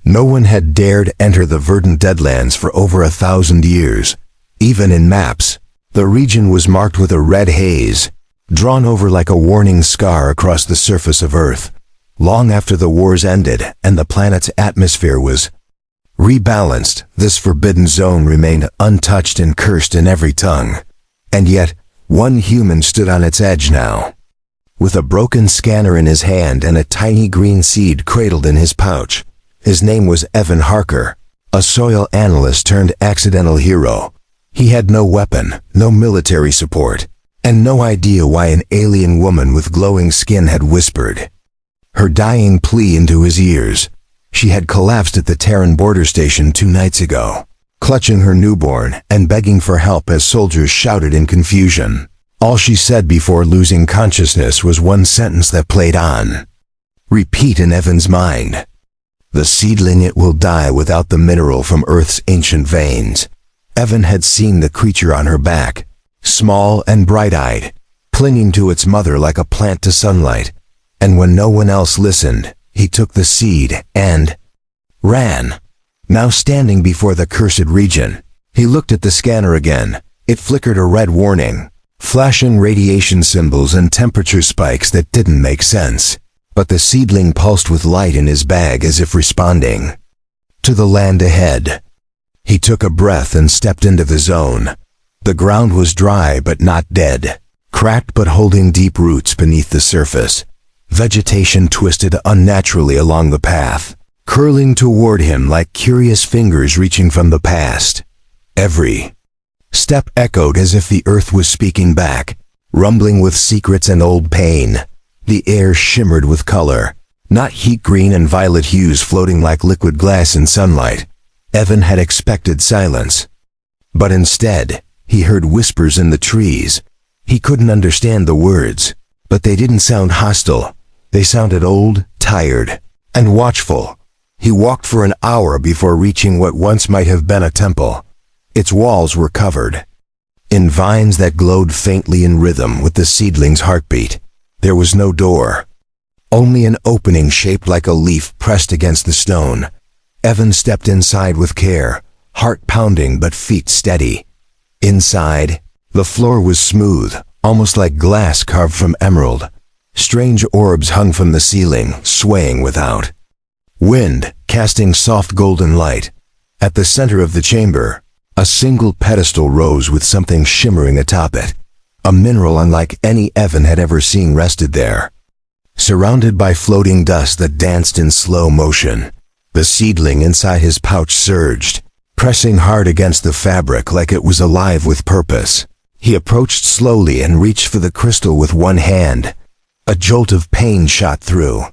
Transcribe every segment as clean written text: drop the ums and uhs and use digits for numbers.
No one had dared enter the verdant deadlands for over 1,000 years. Even in maps, the region was marked with a red haze, drawn over like a warning scar across the surface of Earth, long after the wars ended and the planet's atmosphere was rebalanced. This forbidden zone remained untouched and cursed in every tongue. And yet, one human stood on its edge now. With a broken scanner in his hand and a tiny green seed cradled in his pouch. His name was Evan Harker, a soil analyst turned accidental hero. He had no weapon, no military support, and no idea why an alien woman with glowing skin had whispered her dying plea into his ears. She had collapsed at the Terran border station 2 nights ago, clutching her newborn and begging for help as soldiers shouted in confusion. All she said before losing consciousness was one sentence that played on repeat in Evan's mind. The seedling, it will die without the mineral from Earth's ancient veins. Evan had seen the creature on her back, small and bright-eyed, clinging to its mother like a plant to sunlight. And when no one else listened, he took the seed and ran. Now standing before the cursed region, he looked at the scanner again. It flickered a red warning, flashing radiation symbols and temperature spikes that didn't make sense. But the seedling pulsed with light in his bag as if responding to the land ahead. He took a breath and stepped into the zone. The ground was dry but not dead, cracked but holding deep roots beneath the surface. Vegetation twisted unnaturally along the path, curling toward him like curious fingers reaching from the past. Every step echoed as if the earth was speaking back, rumbling with secrets and old pain. The air shimmered with color, not heat green and violet hues floating like liquid glass in sunlight. Evan had expected silence, but instead, he heard whispers in the trees. He couldn't understand the words, but they didn't sound hostile. They sounded old, tired, and watchful. He walked for an hour before reaching what once might have been a temple. Its walls were covered in vines that glowed faintly in rhythm with the seedling's heartbeat. There was no door, only an opening shaped like a leaf pressed against the stone. Evan stepped inside with care, heart pounding but feet steady. Inside, the floor was smooth, almost like glass carved from emerald. Strange orbs hung from the ceiling, swaying without wind, casting soft golden light. At the center of the chamber, a single pedestal rose with something shimmering atop it. A mineral unlike any Evan had ever seen rested there. Surrounded by floating dust that danced in slow motion, the seedling inside his pouch surged, pressing hard against the fabric like it was alive with purpose. He approached slowly and reached for the crystal with one hand. A jolt of pain shot through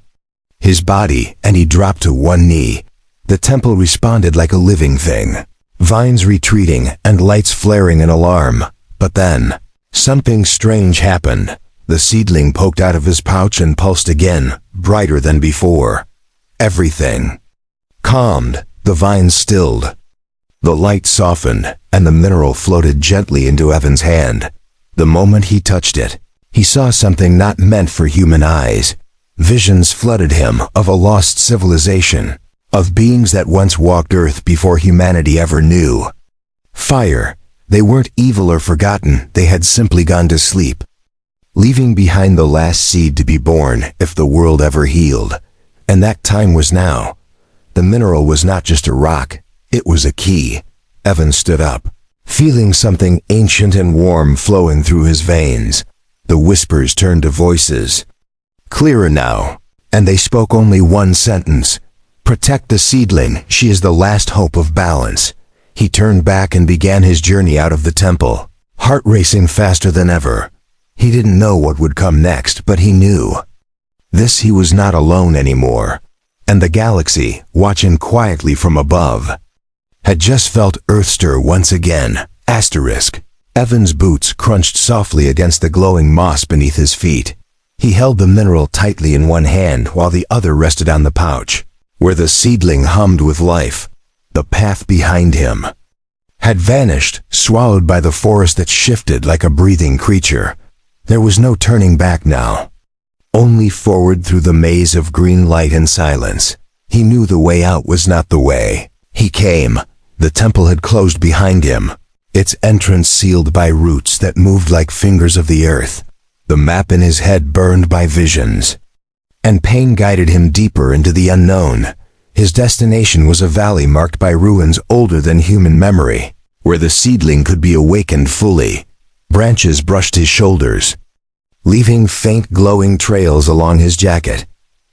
his body, and he dropped to one knee. The temple responded like a living thing, vines retreating and lights flaring in alarm. But then, something strange happened. The seedling poked out of his pouch and pulsed again, brighter than before. Everything calmed, the vines stilled. The light softened, and the mineral floated gently into Evan's hand. The moment he touched it, he saw something not meant for human eyes. Visions flooded him of a lost civilization, of beings that once walked Earth before humanity ever knew fire. They weren't evil or forgotten, they had simply gone to sleep, leaving behind the last seed to be born if the world ever healed. And that time was now. The mineral was not just a rock, it was a key. Evan stood up, feeling something ancient and warm flowing through his veins. The whispers turned to voices, clearer now, and they spoke only one sentence. Protect the seedling, she is the last hope of balance. He turned back and began his journey out of the temple, heart racing faster than ever. He didn't know what would come next, but he knew this: he was not alone anymore. And the galaxy, watching quietly from above, had just felt Earth stir once again. Asterisk. Evan's boots crunched softly against the glowing moss beneath his feet. He held the mineral tightly in one hand while the other rested on the pouch, where the seedling hummed with life. The path behind him had vanished, swallowed by the forest that shifted like a breathing creature. There was no turning back now, only forward through the maze of green light and silence. He knew the way out was not the way. He came. The temple had closed behind him, its entrance sealed by roots that moved like fingers of the earth, the map in his head burned by visions. And pain guided him deeper into the unknown. His destination was a valley marked by ruins older than human memory, where the seedling could be awakened fully. Branches brushed his shoulders, leaving faint glowing trails along his jacket.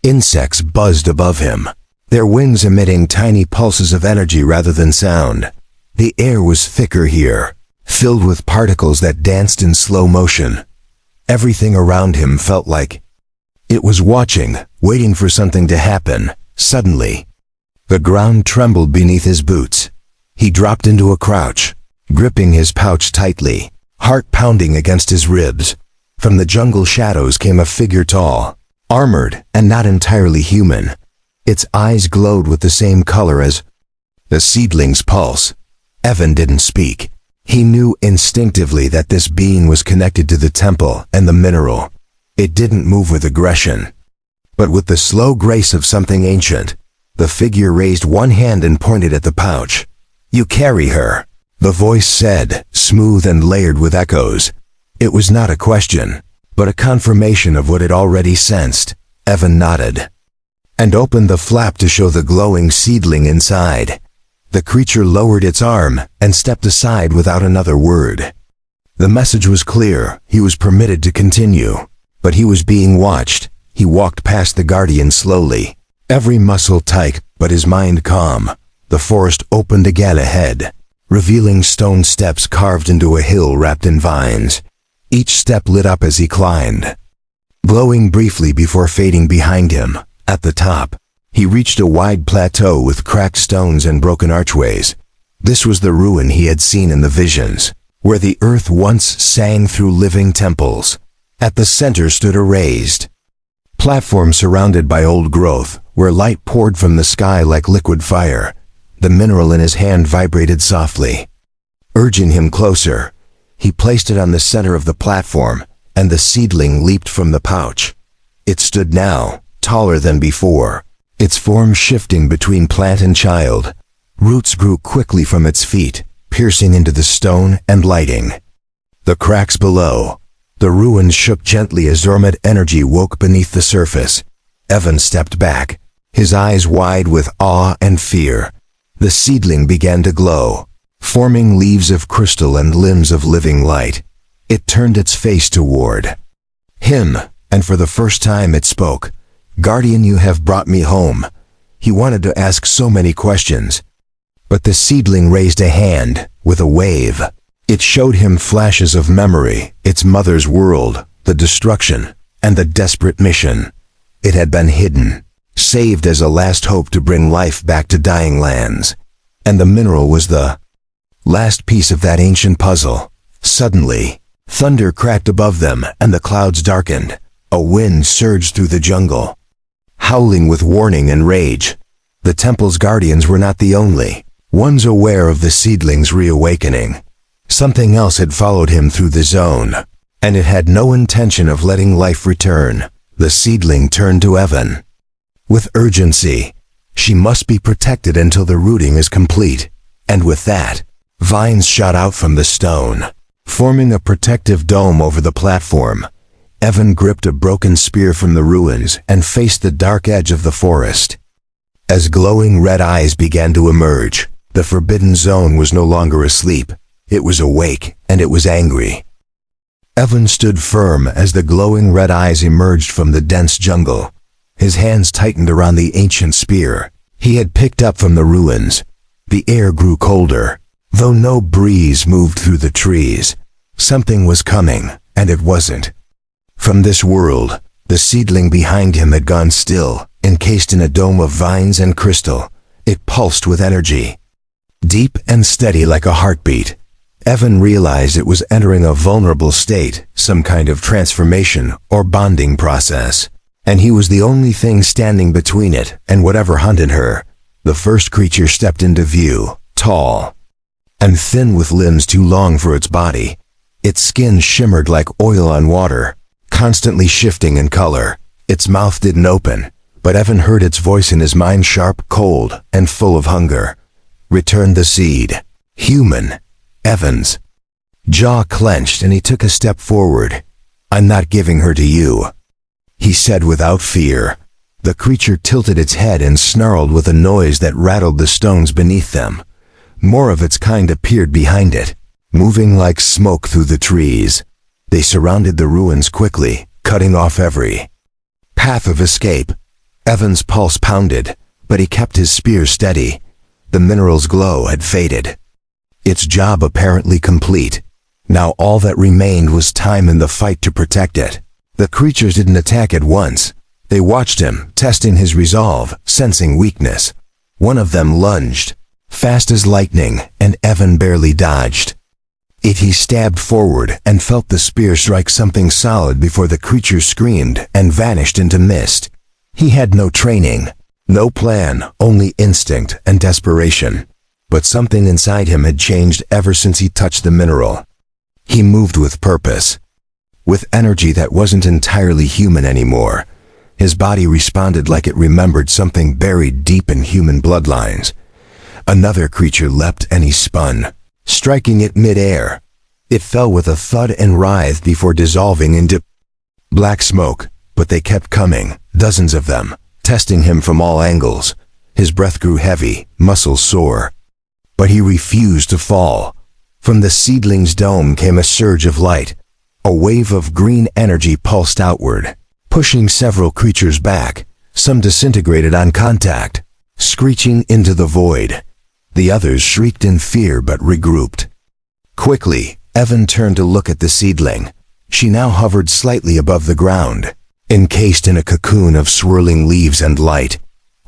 Insects buzzed above him, their wings emitting tiny pulses of energy rather than sound. The air was thicker here, filled with particles that danced in slow motion. Everything around him felt like it was watching, waiting for something to happen. Suddenly, the ground trembled beneath his boots. He dropped into a crouch, gripping his pouch tightly, heart pounding against his ribs. From the jungle shadows came a figure tall, armored, and not entirely human. Its eyes glowed with the same color as the seedling's pulse. Evan didn't speak. He knew instinctively that this being was connected to the temple and the mineral. It didn't move with aggression, but with the slow grace of something ancient. The figure raised one hand and pointed at the pouch. "You carry her," the voice said, smooth and layered with echoes. It was not a question, but a confirmation of what it already sensed. Evan nodded, and opened the flap to show the glowing seedling inside. The creature lowered its arm and stepped aside without another word. The message was clear. He was permitted to continue, but he was being watched. He walked past the guardian slowly, every muscle tight, but his mind calm. The forest opened again ahead, revealing stone steps carved into a hill wrapped in vines. Each step lit up as he climbed, glowing briefly before fading behind him. At the top, he reached a wide plateau with cracked stones and broken archways. This was the ruin he had seen in the visions, where the earth once sang through living temples. At the center stood a raised platform surrounded by old growth, where light poured from the sky like liquid fire. The mineral in his hand vibrated softly, urging him closer. He placed it on the center of the platform, and the seedling leaped from the pouch. It stood now, taller than before, its form shifting between plant and child. Roots grew quickly from its feet, piercing into the stone and lighting the cracks below. The ruins shook gently as dormant energy woke beneath the surface. Evan stepped back, his eyes wide with awe and fear. The seedling began to glow, forming leaves of crystal and limbs of living light. It turned its face toward him, and for the first time it spoke. "Guardian, you have brought me home." He wanted to ask so many questions, but the seedling raised a hand, with a wave. It showed him flashes of memory, its mother's world, the destruction, and the desperate mission. It had been hidden, saved as a last hope to bring life back to dying lands. And the mineral was the last piece of that ancient puzzle. Suddenly, thunder cracked above them and the clouds darkened. A wind surged through the jungle, howling with warning and rage. The temple's guardians were not the only ones aware of the seedling's reawakening. Something else had followed him through the zone, and it had no intention of letting life return. The seedling turned to Evan with urgency. She must be protected until the rooting is complete. And with that, vines shot out from the stone, forming a protective dome over the platform. Evan gripped a broken spear from the ruins and faced the dark edge of the forest. As glowing red eyes began to emerge, the forbidden zone was no longer asleep. It was awake, and it was angry. Evan stood firm as the glowing red eyes emerged from the dense jungle. His hands tightened around the ancient spear he had picked up from the ruins. The air grew colder, though no breeze moved through the trees. Something was coming, and it wasn't from this world. The seedling behind him had gone still, encased in a dome of vines and crystal. It pulsed with energy, deep and steady like a heartbeat. Evan realized it was entering a vulnerable state, some kind of transformation or bonding process, and he was the only thing standing between it and whatever hunted her. The first creature stepped into view, tall and thin with limbs too long for its body. Its skin shimmered like oil on water, constantly shifting in color. Its mouth didn't open, But Evan heard its voice in his mind, sharp, cold, and full of hunger. Return the seed. Human. Evan's jaw clenched and he took a step forward. I'm not giving her to you, he said without fear. The creature tilted its head and snarled with a noise that rattled the stones beneath them. More of its kind appeared behind it, moving like smoke through the trees. They surrounded the ruins quickly, cutting off every path of escape. Evan's pulse pounded, but he kept his spear steady. The mineral's glow had faded. Its job apparently complete. Now all that remained was time in the fight to protect it. The creatures didn't attack at once. They watched him, testing his resolve, sensing weakness. One of them lunged, fast as lightning, and Evan barely dodged. He stabbed forward and felt the spear strike something solid before the creature screamed and vanished into mist. He had no training, no plan, only instinct and desperation. But something inside him had changed ever since he touched the mineral. He moved with purpose, with energy that wasn't entirely human anymore. His body responded like it remembered something buried deep in human bloodlines. Another creature leapt and he spun, striking it mid-air. It fell with a thud and writhed before dissolving into black smoke, but they kept coming, dozens of them, testing him from all angles. His breath grew heavy, muscles sore. But he refused to fall. From the seedling's dome came a surge of light. A wave of green energy pulsed outward, pushing several creatures back. Some disintegrated on contact, screeching into the void. The others shrieked in fear but regrouped. Quickly, Evan turned to look at the seedling. She now hovered slightly above the ground, encased in a cocoon of swirling leaves and light.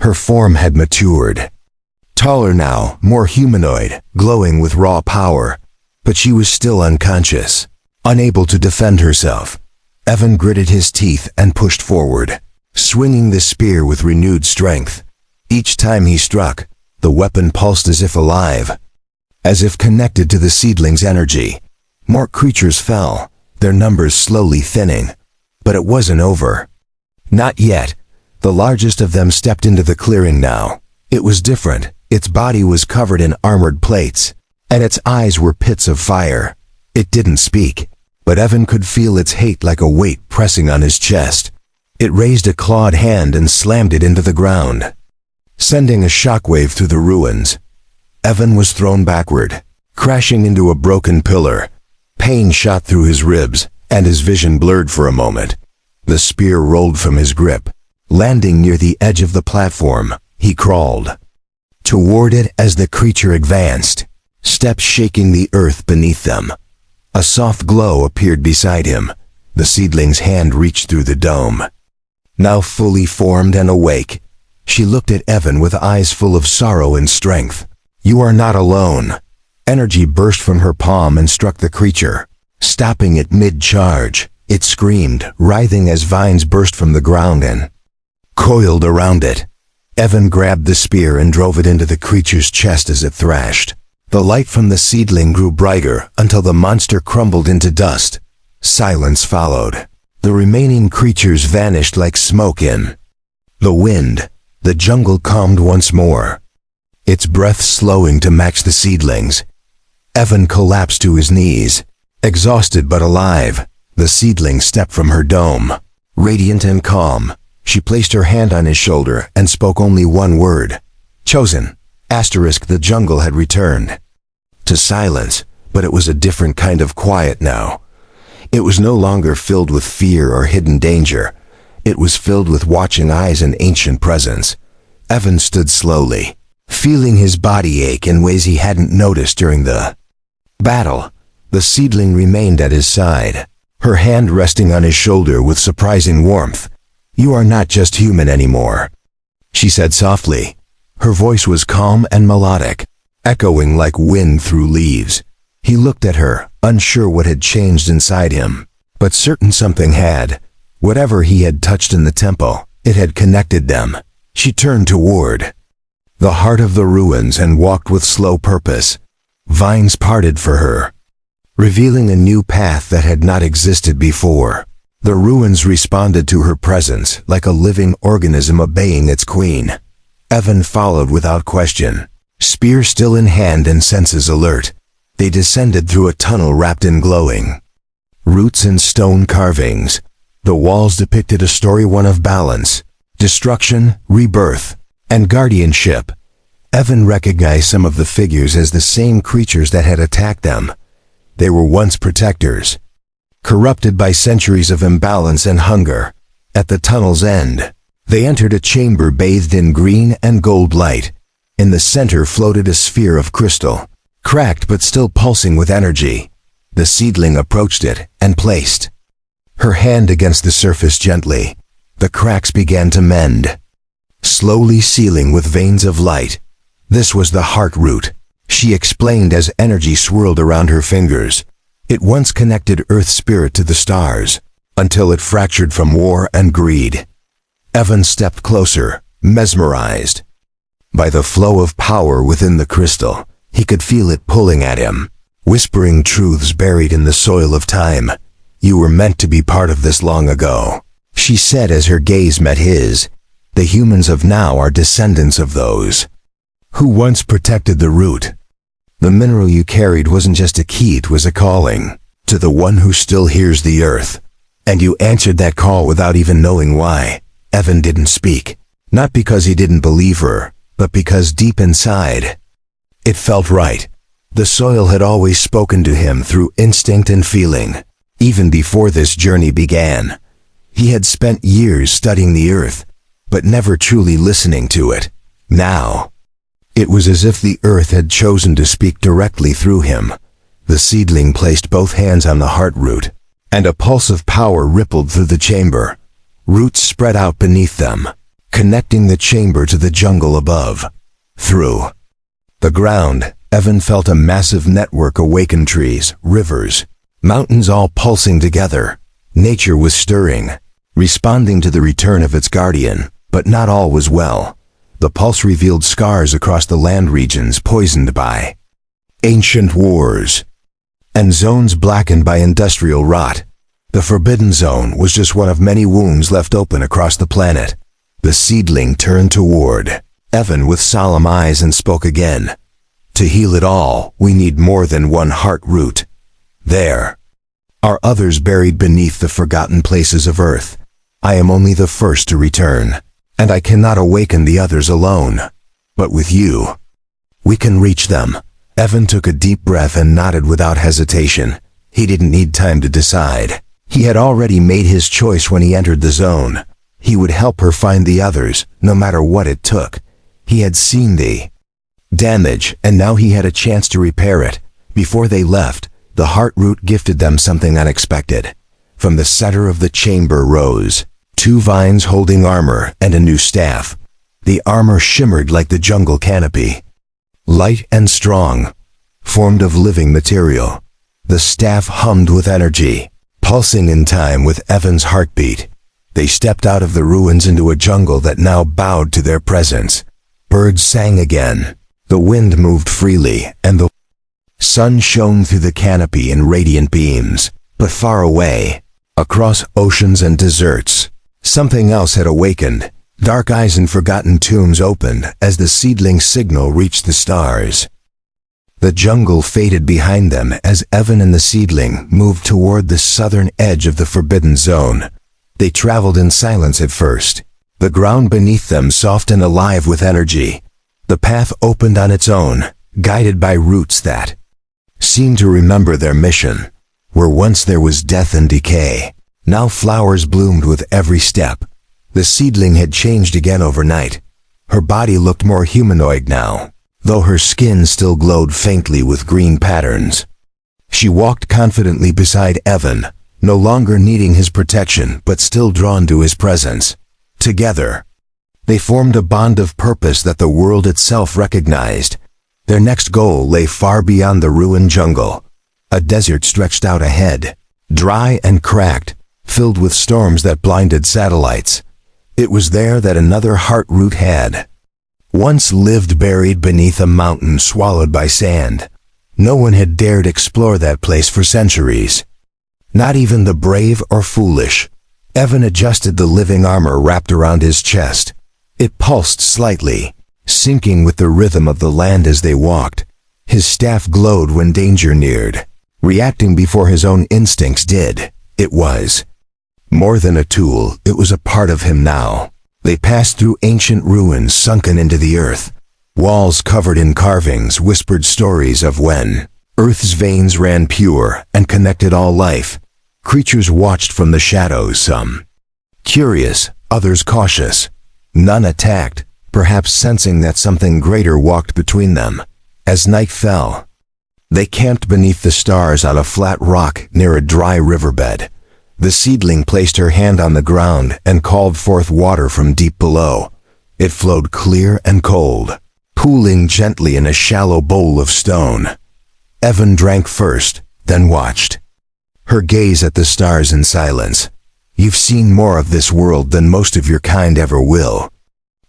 Her form had matured. Taller now, more humanoid, glowing with raw power. But she was still unconscious, unable to defend herself. Evan gritted his teeth and pushed forward, swinging the spear with renewed strength. Each time he struck, the weapon pulsed as if alive, as if connected to the seedling's energy. More creatures fell, their numbers slowly thinning. But it wasn't over. Not yet. The largest of them stepped into the clearing now. It was different. Its body was covered in armored plates, and its eyes were pits of fire. It didn't speak, but Evan could feel its hate like a weight pressing on his chest. It raised a clawed hand and slammed it into the ground, sending a shockwave through the ruins. Evan was thrown backward, crashing into a broken pillar. Pain shot through his ribs, and his vision blurred for a moment. The spear rolled from his grip. Landing near the edge of the platform, he crawled toward it as the creature advanced, steps shaking the earth beneath them. A soft glow appeared beside him. The seedling's hand reached through the dome. Now fully formed and awake, she looked at Evan with eyes full of sorrow and strength. You are not alone. Energy burst from her palm and struck the creature, stopping it mid-charge. It screamed, writhing as vines burst from the ground and coiled around it. Evan grabbed the spear and drove it into the creature's chest as it thrashed. The light from the seedling grew brighter until the monster crumbled into dust. Silence followed. The remaining creatures vanished like smoke in the wind. The jungle calmed once more, its breath slowing to match the seedlings. Evan collapsed to his knees, exhausted but alive. The seedling stepped from her dome, radiant and calm. She placed her hand on his shoulder and spoke only one word. Chosen. The jungle had returned to silence, but it was a different kind of quiet now. It was no longer filled with fear or hidden danger. It was filled with watching eyes and ancient presence. Evan stood slowly, feeling his body ache in ways he hadn't noticed during the battle. The seedling remained at his side, her hand resting on his shoulder with surprising warmth. You are not just human anymore, she said softly. Her voice was calm and melodic, echoing like wind through leaves. He looked at her, unsure what had changed inside him, but certain something had. Whatever he had touched in the temple, it had connected them. She turned toward the heart of the ruins and walked with slow purpose. Vines parted for her, revealing a new path that had not existed before. The ruins responded to her presence like a living organism obeying its queen. Evan followed without question, spear still in hand and senses alert. They descended through a tunnel wrapped in glowing roots and stone carvings. The walls depicted a story, one of balance, destruction, rebirth, and guardianship. Evan recognized some of the figures as the same creatures that had attacked them. They were once protectors, corrupted by centuries of imbalance and hunger. At the tunnel's end, they entered a chamber bathed in green and gold light. In the center floated a sphere of crystal, cracked but still pulsing with energy. The seedling approached it and placed her hand against the surface gently. The cracks began to mend, slowly sealing with veins of light. This was the heart root, she explained as energy swirled around her fingers. It once connected Earth's spirit to the stars, until it fractured from war and greed. Evan stepped closer, mesmerized by the flow of power within the crystal. He could feel it pulling at him, whispering truths buried in the soil of time. You were meant to be part of this long ago, she said as her gaze met his. The humans of now are descendants of those who once protected the root. The mineral you carried wasn't just a key, it was a calling to the one who still hears the earth. And you answered that call without even knowing why. Evan didn't speak, not because he didn't believe her, but because deep inside, it felt right. The soil had always spoken to him through instinct and feeling. Even before this journey began, he had spent years studying the earth, but never truly listening to it. Now, it was as if the earth had chosen to speak directly through him. The seedling placed both hands on the heart root, and a pulse of power rippled through the chamber. Roots spread out beneath them, connecting the chamber to the jungle above. Through the ground, Evan felt a massive network awaken, trees, rivers, mountains all pulsing together. Nature was stirring, responding to the return of its guardian, but not all was well. The pulse revealed scars across the land regions poisoned by ancient wars, and zones blackened by industrial rot. The Forbidden Zone was just one of many wounds left open across the planet. The seedling turned toward Evan with solemn eyes and spoke again. To heal it all, we need more than one heart root. There are others buried beneath the forgotten places of Earth. I am only the first to return, and I cannot awaken the others alone. But with you, we can reach them. Evan took a deep breath and nodded without hesitation. He didn't need time to decide. He had already made his choice when he entered the zone. He would help her find the others, no matter what it took. He had seen the damage, and now he had a chance to repair it. Before they left, the heart root gifted them something unexpected. From the center of the chamber rose two vines holding armor and a new staff. The armor shimmered like the jungle canopy, light and strong, formed of living material. The staff hummed with energy, pulsing in time with Evan's heartbeat. They stepped out of the ruins into a jungle that now bowed to their presence. Birds sang again. The wind moved freely, and the sun shone through the canopy in radiant beams. But far away, across oceans and deserts, something else had awakened. Dark eyes and forgotten tombs opened as the seedling's signal reached the stars. The jungle faded behind them as Evan and the seedling moved toward the southern edge of the Forbidden Zone. They traveled in silence at first, the ground beneath them soft and alive with energy. The path opened on its own, guided by roots that seemed to remember their mission. Where once there was death and decay, now flowers bloomed with every step. The seedling had changed again overnight. Her body looked more humanoid now, though her skin still glowed faintly with green patterns. She walked confidently beside Evan, no longer needing his protection but still drawn to his presence. Together, they formed a bond of purpose that the world itself recognized. Their next goal lay far beyond the ruined jungle. A desert stretched out ahead, dry and cracked, filled with storms that blinded satellites. It was there that another heart root had once lived, buried beneath a mountain swallowed by sand. No one had dared explore that place for centuries. Not even the brave or foolish. Evan adjusted the living armor wrapped around his chest. It pulsed slightly, syncing with the rhythm of the land as they walked. His staff glowed when danger neared, reacting before his own instincts did. It was more than a tool, it was a part of him now. They passed through ancient ruins sunken into the earth. Walls covered in carvings whispered stories of when Earth's veins ran pure and connected all life. Creatures watched from the shadows, some curious, others cautious. None attacked, perhaps sensing that something greater walked between them. As night fell, they camped beneath the stars on a flat rock near a dry riverbed. The seedling placed her hand on the ground and called forth water from deep below. It flowed clear and cold, pooling gently in a shallow bowl of stone. Evan drank first, then watched her gaze at the stars in silence. "You've seen more of this world than most of your kind ever will,"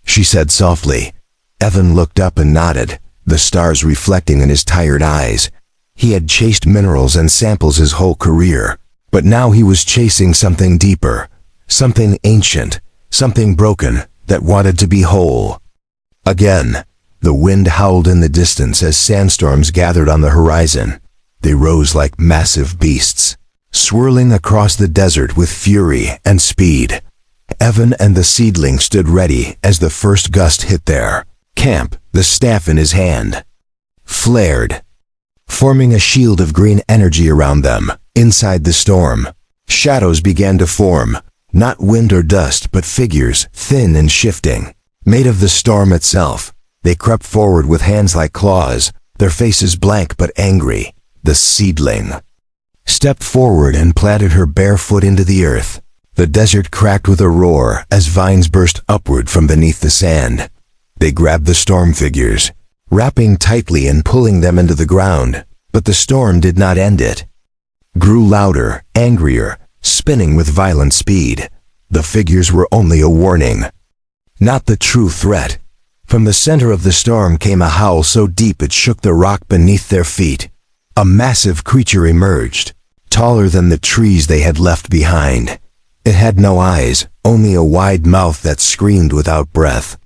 she said softly. Evan looked up and nodded, the stars reflecting in his tired eyes. He had chased minerals and samples his whole career, but now he was chasing something deeper, something ancient, something broken that wanted to be whole. Again, the wind howled in the distance as sandstorms gathered on the horizon. They rose like massive beasts, swirling across the desert with fury and speed. Evan and the seedling stood ready as the first gust hit their camp, the staff in his hand flared, forming a shield of green energy around them. Inside the storm, shadows began to form, not wind or dust, but figures, thin and shifting, made of the storm itself. They crept forward with hands like claws, their faces blank but angry. The seedling stepped forward and planted her bare foot into the earth. The desert cracked with a roar as vines burst upward from beneath the sand. They grabbed the storm figures, wrapping tightly and pulling them into the ground, but the storm did not end it. Grew louder, angrier, spinning with violent speed. The figures were only a warning, not the true threat. From the center of the storm came a howl so deep it shook the rock beneath their feet. A massive creature emerged, taller than the trees they had left behind. It had no eyes, only a wide mouth that screamed without breath.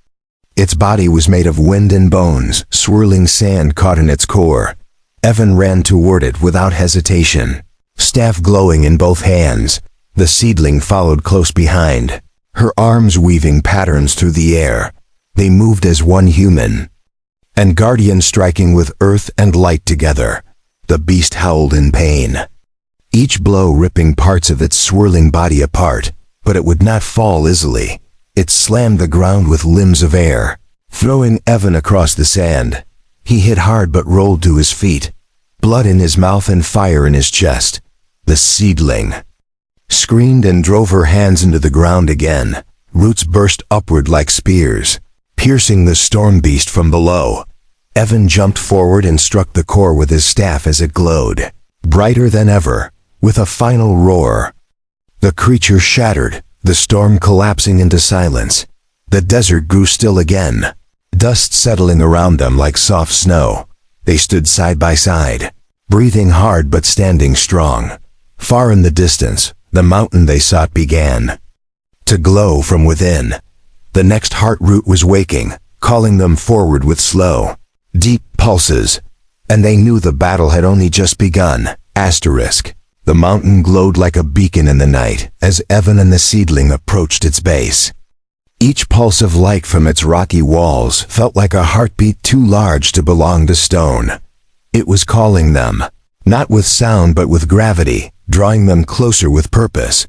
Its body was made of wind and bones, swirling sand caught in its core. Evan ran toward it without hesitation, staff glowing in both hands. The seedling followed close behind, her arms weaving patterns through the air. They moved as one human, and guardian striking with earth and light together. The beast howled in pain, each blow ripping parts of its swirling body apart, but it would not fall easily. It slammed the ground with limbs of air, throwing Evan across the sand. He hit hard but rolled to his feet, blood in his mouth and fire in his chest. The seedling screamed and drove her hands into the ground again. Roots burst upward like spears, piercing the storm beast from below. Evan jumped forward and struck the core with his staff as it glowed, brighter than ever. With a final roar, the creature shattered, the storm collapsing into silence. The desert grew still again, dust settling around them like soft snow. They stood side by side, breathing hard but standing strong. Far in the distance, the mountain they sought began to glow from within. The next heart root was waking, calling them forward with slow, deep pulses, and they knew the battle had only just begun. Asterisk. The mountain glowed like a beacon in the night as Evan and the seedling approached its base. Each pulse of light from its rocky walls felt like a heartbeat too large to belong to stone. It was calling them, not with sound but with gravity, drawing them closer with purpose.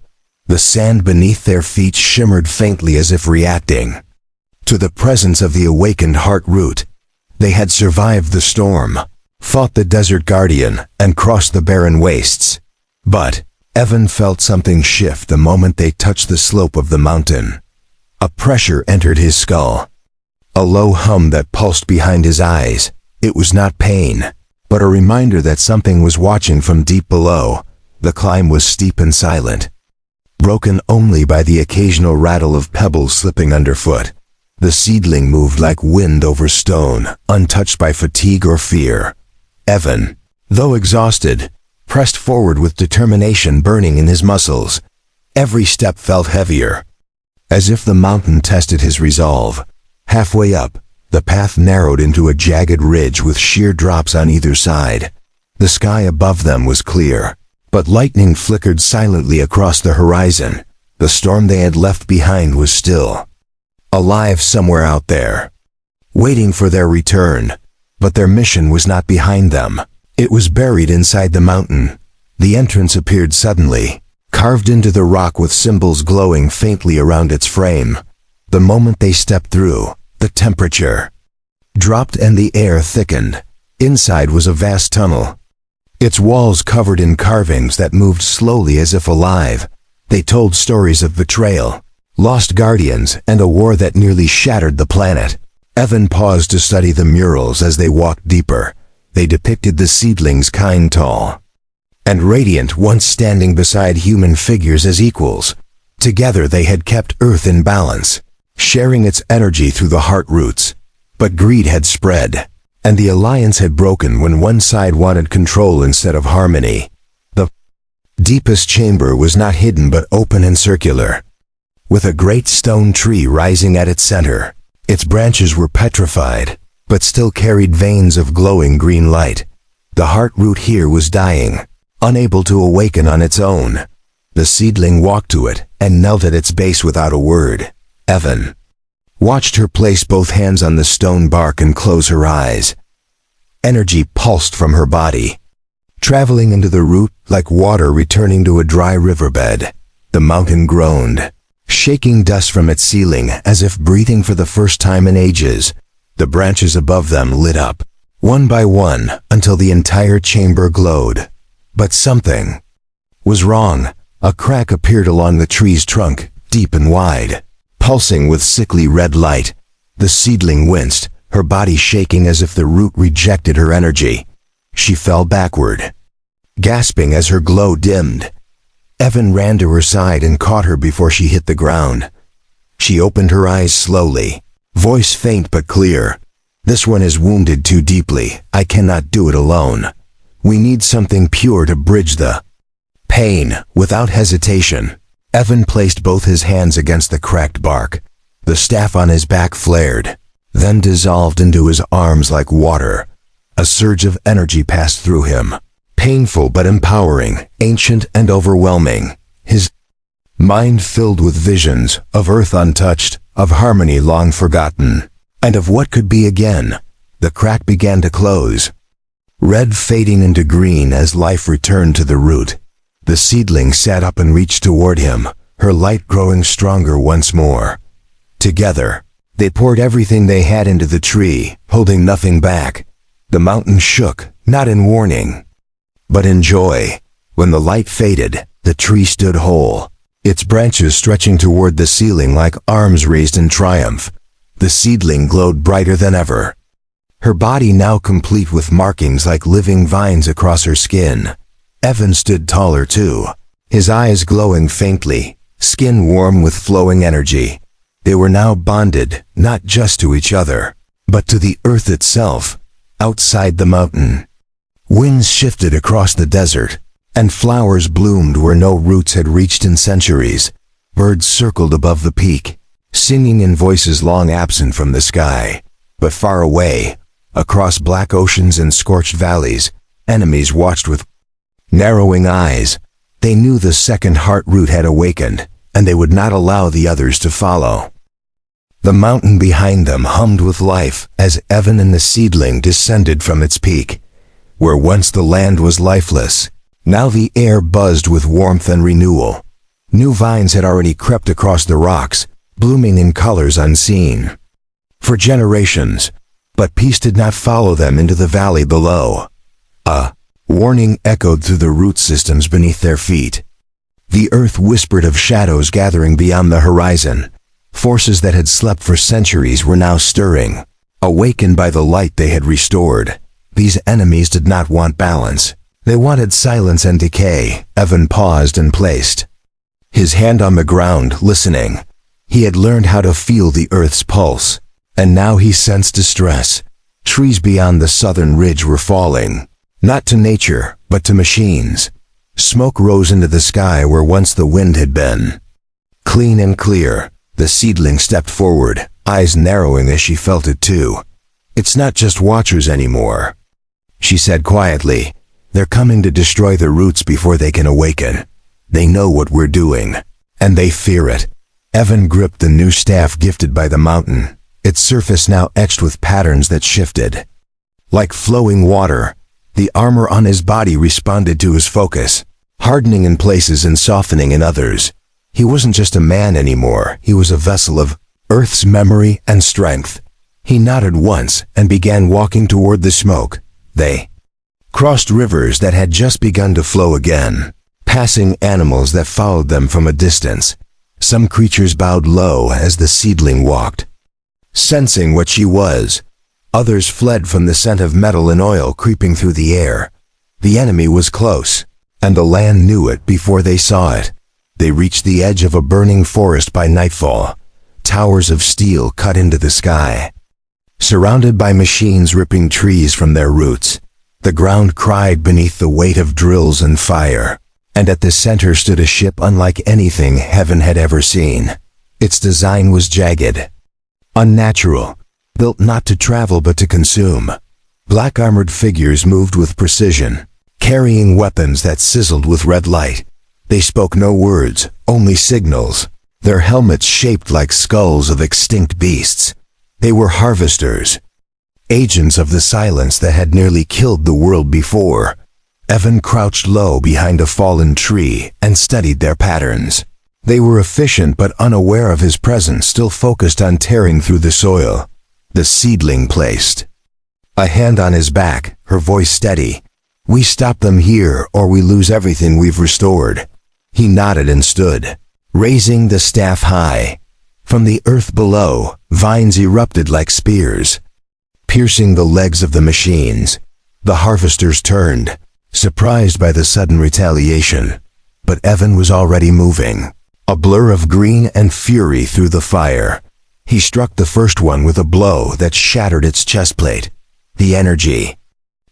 The sand beneath their feet shimmered faintly as if reacting to the presence of the awakened heart root. They had survived the storm, fought the desert guardian, and crossed the barren wastes. But Evan felt something shift the moment they touched the slope of the mountain. A pressure entered his skull, a low hum that pulsed behind his eyes. It was not pain, but a reminder that something was watching from deep below. The climb was steep and silent, broken only by the occasional rattle of pebbles slipping underfoot. The seedling moved like wind over stone, untouched by fatigue or fear. Evan, though exhausted, pressed forward with determination burning in his muscles. Every step felt heavier, as if the mountain tested his resolve. Halfway up, the path narrowed into a jagged ridge with sheer drops on either side. The sky above them was clear, but lightning flickered silently across the horizon. The storm they had left behind was still alive somewhere out there, waiting for their return. But their mission was not behind them. It was buried inside the mountain. The entrance appeared suddenly, carved into the rock with symbols glowing faintly around its frame. The moment they stepped through, the temperature dropped and the air thickened. Inside was a vast tunnel, its walls covered in carvings that moved slowly as if alive. They told stories of betrayal, lost guardians, and a war that nearly shattered the planet. Evan paused to study the murals as they walked deeper. They depicted the seedlings kind, tall, and radiant, once standing beside human figures as equals. Together they had kept Earth in balance, sharing its energy through the heart roots. But greed had spread, and the alliance had broken when one side wanted control instead of harmony. The deepest chamber was not hidden but open and circular, with a great stone tree rising at its center. Its branches were petrified, but still carried veins of glowing green light. The heart root here was dying, unable to awaken on its own. The seedling walked to it and knelt at its base without a word. Evan watched her place both hands on the stone bark and close her eyes. Energy pulsed from her body, traveling into the root like water returning to a dry riverbed. The mountain groaned, shaking dust from its ceiling as if breathing for the first time in ages. The branches above them lit up, one by one, until the entire chamber glowed. But something was wrong. A crack appeared along the tree's trunk, deep and wide, pulsing with sickly red light. The seedling winced, her body shaking as if the root rejected her energy. She fell backward, gasping as her glow dimmed. Evan ran to her side and caught her before she hit the ground. She opened her eyes slowly, voice faint but clear. "This one is wounded too deeply. I cannot do it alone. We need something pure to bridge the pain." Without hesitation, Evan placed both his hands against the cracked bark. The staff on his back flared, then dissolved into his arms like water. A surge of energy passed through him, painful but empowering, ancient and overwhelming. His mind filled with visions of Earth untouched, of harmony long forgotten, and of what could be again. The crack began to close, red fading into green as life returned to the root. The seedling sat up and reached toward him, her light growing stronger once more. Together, they poured everything they had into the tree, holding nothing back. The mountain shook, not in warning, but in joy. When the light faded, the tree stood whole, its branches stretching toward the ceiling like arms raised in triumph. The seedling glowed brighter than ever, her body now complete with markings like living vines across her skin. Evan stood taller too, his eyes glowing faintly, skin warm with flowing energy. They were now bonded, not just to each other, but to the earth itself. Outside the mountain, winds shifted across the desert, and flowers bloomed where no roots had reached in centuries. Birds circled above the peak, singing in voices long absent from the sky. But far away, across black oceans and scorched valleys, enemies watched with narrowing eyes. They knew the second heart root had awakened, and they would not allow the others to follow. The mountain behind them hummed with life as Evan and the seedling descended from its peak. Where once the land was lifeless, now the air buzzed with warmth and renewal. New vines had already crept across the rocks, blooming in colors unseen for generations, but peace did not follow them into the valley below. A warning echoed through the root systems beneath their feet. The earth whispered of shadows gathering beyond the horizon. Forces that had slept for centuries were now stirring, awakened by the light they had restored. These enemies did not want balance. They wanted silence and decay. Evan paused and placed his hand on the ground, listening. He had learned how to feel the earth's pulse, and now he sensed distress. Trees beyond the southern ridge were falling, Not to nature, but to machines. Smoke rose into the sky where once the wind had been. Clean and clear, the seedling stepped forward, eyes narrowing as she felt it too. "It's not just watchers anymore," she said quietly. "They're coming to destroy the roots before they can awaken. They know what we're doing, and they fear it." Evan gripped the new staff gifted by the mountain, its surface now etched with patterns that shifted. Like flowing water, the armor on his body responded to his focus, hardening in places and softening in others. He wasn't just a man anymore, he was a vessel of Earth's memory and strength. He nodded once and began walking toward the smoke. They crossed rivers that had just begun to flow again, passing animals that followed them from a distance. Some creatures bowed low as the seedling walked, sensing what she was. Others fled from the scent of metal and oil creeping through the air. The enemy was close, and the land knew it before they saw it. They reached the edge of a burning forest by nightfall, towers of steel cut into the sky. Surrounded by machines ripping trees from their roots, the ground cried beneath the weight of drills and fire. And at the center stood a ship unlike anything heaven had ever seen. Its design was jagged, unnatural, built not to travel but to consume. Black armored figures moved with precision, carrying weapons that sizzled with red light. They spoke no words, only signals, their helmets shaped like skulls of extinct beasts. They were harvesters, agents of the silence that had nearly killed the world before. Evan crouched low behind a fallen tree and studied their patterns. They were efficient but unaware of his presence, still focused on tearing through the soil. The seedling placed a hand on his back, her voice steady. "We stop them here or we lose everything we've restored." He nodded and stood, raising the staff high. From the earth below, vines erupted like spears, piercing the legs of the machines. The harvesters turned, surprised by the sudden retaliation. But Evan was already moving, a blur of green and fury through the fire. He struck the first one with a blow that shattered its chestplate. The energy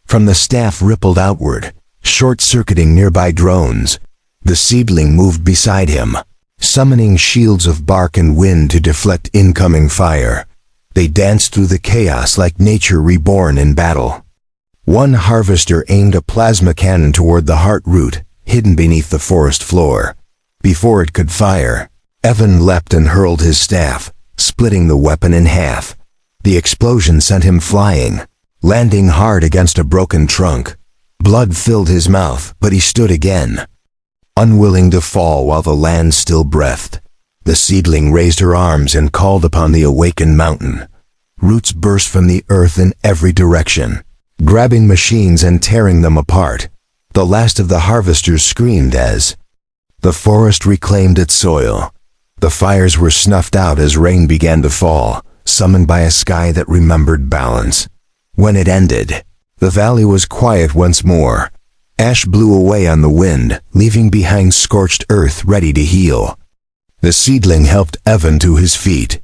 from the staff rippled outward, short-circuiting nearby drones. The seedling moved beside him, summoning shields of bark and wind to deflect incoming fire. They danced through the chaos like nature reborn in battle. One harvester aimed a plasma cannon toward the heart root, hidden beneath the forest floor. Before it could fire, Evan leapt and hurled his staff, splitting the weapon in half. The explosion sent him flying, landing hard against a broken trunk. Blood filled his mouth, but he stood again, unwilling to fall while the land still breathed. The seedling raised her arms and called upon the awakened mountain. Roots burst from the earth in every direction, grabbing machines and tearing them apart. The last of the harvesters screamed as the forest reclaimed its soil. The fires were snuffed out as rain began to fall, summoned by a sky that remembered balance. When it ended, the valley was quiet once more. Ash blew away on the wind, leaving behind scorched earth ready to heal. The seedling helped Evan to his feet,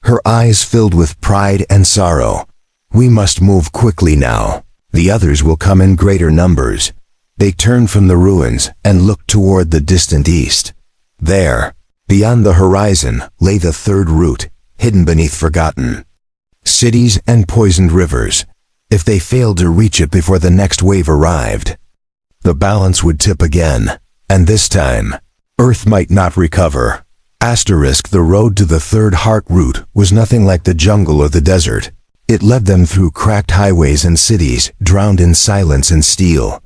her eyes filled with pride and sorrow. "We must move quickly now. The others will come in greater numbers." They turned from the ruins and looked toward the distant east. There, beyond the horizon, lay the third route, hidden beneath forgotten cities and poisoned rivers. If they failed to reach it before the next wave arrived, the balance would tip again, and this time, Earth might not recover. The road to the third heart route was nothing like the jungle or the desert. It led them through cracked highways and cities drowned in silence and steel.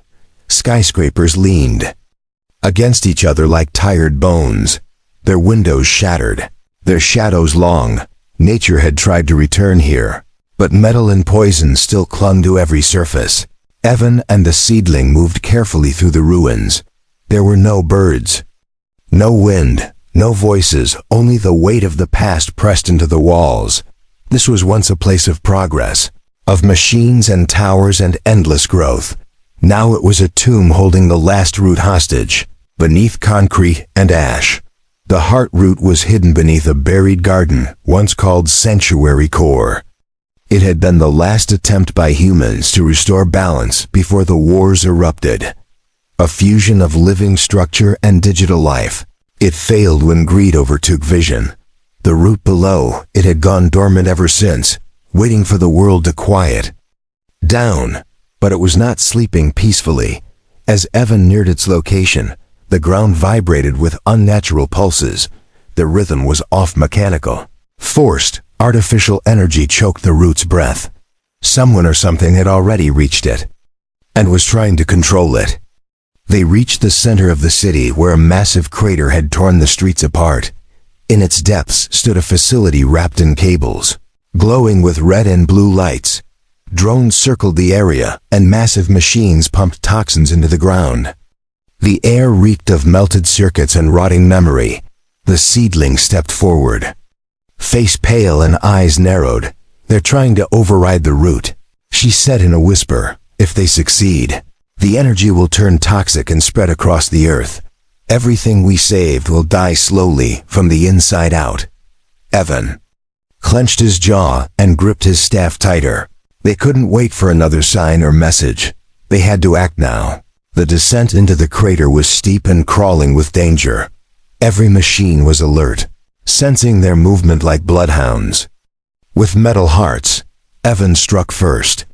Skyscrapers leaned against each other like tired bones, their windows shattered, their shadows long. Nature had tried to return here, but metal and poison still clung to every surface. Evan and the seedling moved carefully through the ruins. There were no birds, no wind, no voices, only the weight of the past pressed into the walls. This was once a place of progress, of machines and towers and endless growth. Now it was a tomb holding the last root hostage, beneath concrete and ash. The heart root was hidden beneath a buried garden, once called Sanctuary Core. It had been the last attempt by humans to restore balance before the wars erupted. A fusion of living structure and digital life. It failed when greed overtook vision. The root below, it had gone dormant ever since, waiting for the world to quiet down. But it was not sleeping peacefully. As Evan neared its location, the ground vibrated with unnatural pulses. The rhythm was off-mechanical. Forced, artificial energy choked the root's breath. Someone or something had already reached it and was trying to control it. They reached the center of the city where a massive crater had torn the streets apart. In its depths stood a facility wrapped in cables, glowing with red and blue lights. Drones circled the area, and massive machines pumped toxins into the ground. The air reeked of melted circuits and rotting memory. The seedling stepped forward. Face pale and eyes narrowed. "They're trying to override the root," she said in a whisper. "If they succeed, the energy will turn toxic and spread across the earth. Everything we saved will die slowly from the inside out." Evan clenched his jaw and gripped his staff tighter. They couldn't wait for another sign or message. They had to act now. The descent into the crater was steep and crawling with danger. Every machine was alert, sensing their movement like bloodhounds. With metal hearts, Evan struck first,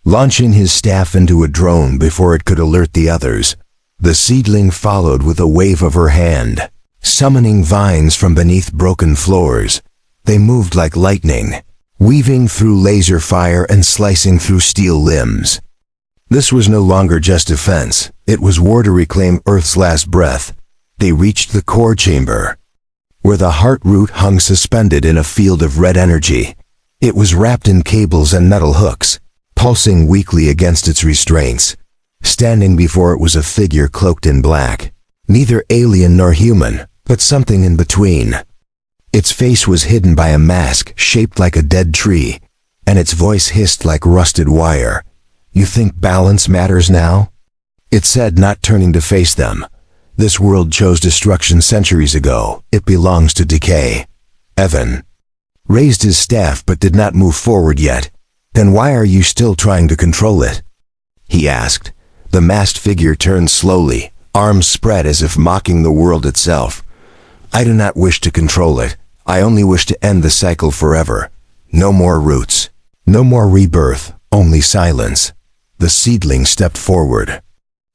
launching his staff into a drone before it could alert the others. The seedling followed with a wave of her hand, summoning vines from beneath broken floors. They moved like lightning, weaving through laser fire and slicing through steel limbs. This was no longer just defense, it was war to reclaim Earth's last breath. They reached the core chamber, where the heart root hung suspended in a field of red energy. It was wrapped in cables and metal hooks, pulsing weakly against its restraints. Standing before it was a figure cloaked in black, neither alien nor human, but something in between. Its face was hidden by a mask shaped like a dead tree, and its voice hissed like rusted wire. "You think balance matters now?" it said, not turning to face them. "This world chose destruction centuries ago. It belongs to decay." Evan raised his staff but did not move forward yet. "Then why are you still trying to control it?" he asked. The masked figure turned slowly, arms spread as if mocking the world itself. "I do not wish to control it. I only wish to end the cycle forever. No more roots. No more rebirth, only silence." The seedling stepped forward,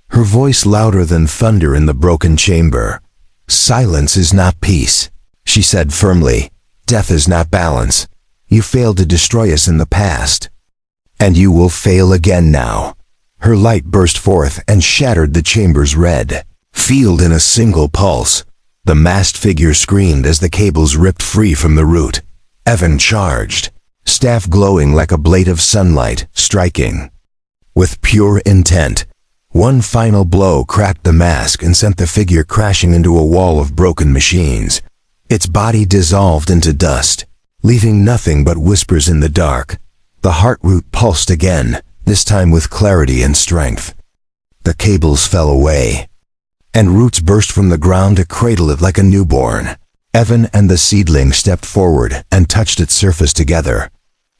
her voice louder than thunder in the broken chamber. "Silence is not peace," she said firmly. "Death is not balance. You failed to destroy us in the past, and you will fail again now." Her light burst forth and shattered the chamber's red field in a single pulse. The masked figure screamed as the cables ripped free from the root. Evan charged, staff glowing like a blade of sunlight, striking with pure intent. One final blow cracked the mask and sent the figure crashing into a wall of broken machines. Its body dissolved into dust, leaving nothing but whispers in the dark. The heart root pulsed again, this time with clarity and strength. The cables fell away, and roots burst from the ground to cradle it like a newborn. Evan and the seedling stepped forward and touched its surface together.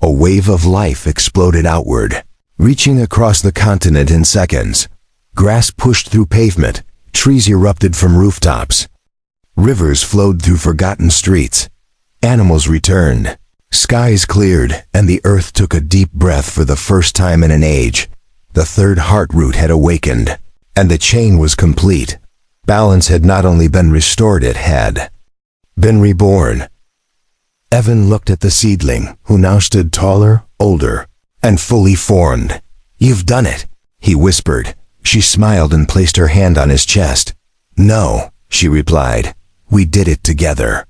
A wave of life exploded outward, reaching across the continent in seconds. Grass pushed through pavement, trees erupted from rooftops. Rivers flowed through forgotten streets. Animals returned. Skies cleared, and the earth took a deep breath for the first time in an age. The third heart root had awakened, and the chain was complete. Balance had not only been restored, it had been reborn. Evan looked at the seedling, who now stood taller, older, and fully formed. "You've done it," he whispered. She smiled and placed her hand on his chest. "No," she replied. "We did it together."